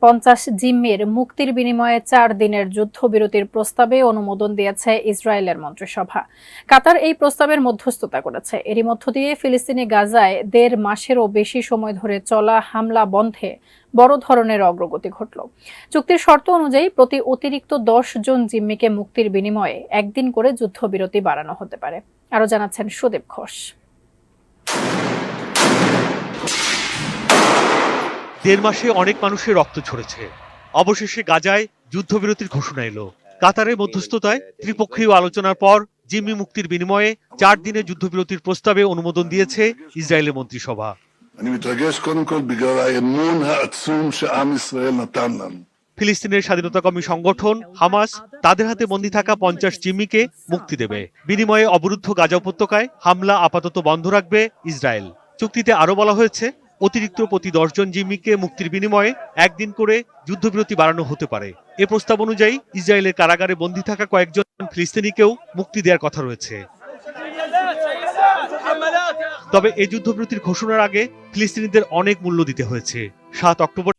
50 জিম্মির মুক্তির বিনিময়ে 4 দিনের যুদ্ধবিরতির প্রস্তাবে অনুমোদন দিয়েছে ইসরায়েলের মন্ত্রিসভা। কাতার এই প্রস্তাবের মধ্যস্থতা করেছে। এরই মধ্য দিয়ে ফিলিস্তিনি গাজায় 1.5 মাসেরও বেশি সময় ধরে চলা হামলা বন্ধে বড় ধরনের অগ্রগতি ঘটল। চুক্তির শর্ত অনুযায়ী প্রতি অতিরিক্ত 10 জন জিম্মিকে মুক্তির বিনিময়ে একদিন করে যুদ্ধবিরতি বাড়ানো হতে পারে। আরও জানাচ্ছেন সুদীপ ঘোষ। 1.5 মাসে অনেক মানুষের রক্ত ঝরেছে। অবশেষে গাজায় যুদ্ধবিরতির ঘোষণা এলো। কাতারের মধ্যস্থতায় ত্রিপক্ষীয় আলোচনার পর জিম্মি মুক্তির বিনিময়ে 4 দিনের যুদ্ধবিরতির প্রস্তাবে অনুমোদন দিয়েছে ইসরায়েলের মন্ত্রিসভা। ফিলিস্তিনের স্বাধীনতাকামী সংগঠন হামাস তাদের হাতে বন্দী থাকা 50 জিম্মিকে মুক্তি দেবে। বিনিময়ে অবরুদ্ধ গাজা উপত্যকায় হামলা আপাতত বন্ধ রাখবে ইসরায়েল। চুক্তিতে আরো বলা হয়েছে, অতিরিক্ত প্রতি 10 জন জিম্মিকে মুক্তির বিনিময়ে একদিন করে যুদ্ধবিরতি বাড়ানো হতে পারে। এ প্রস্তাব অনুযায়ী ইসরায়েলের কারাগারে বন্দী থাকা কয়েকজন ফিলিস্তিনিকেও মুক্তি দেওয়ার কথা রয়েছে। তবে এই যুদ্ধবিরতির ঘোষণার আগে ফিলিস্তিনিদের অনেক মূল্য দিতে হয়েছে। 7 অক্টোবর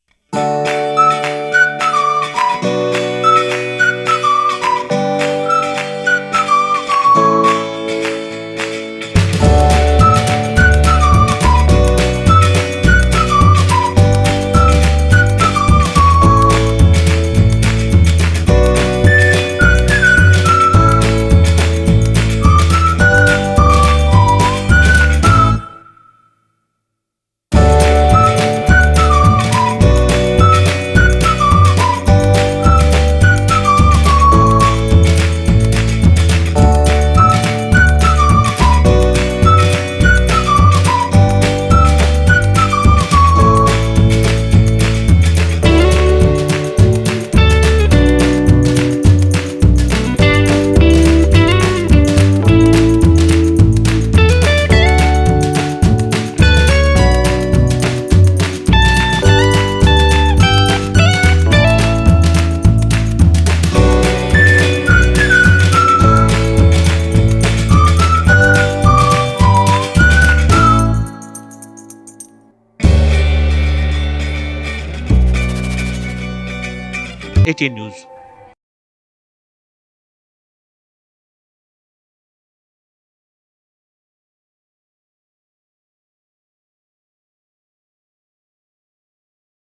ATN নিউজ।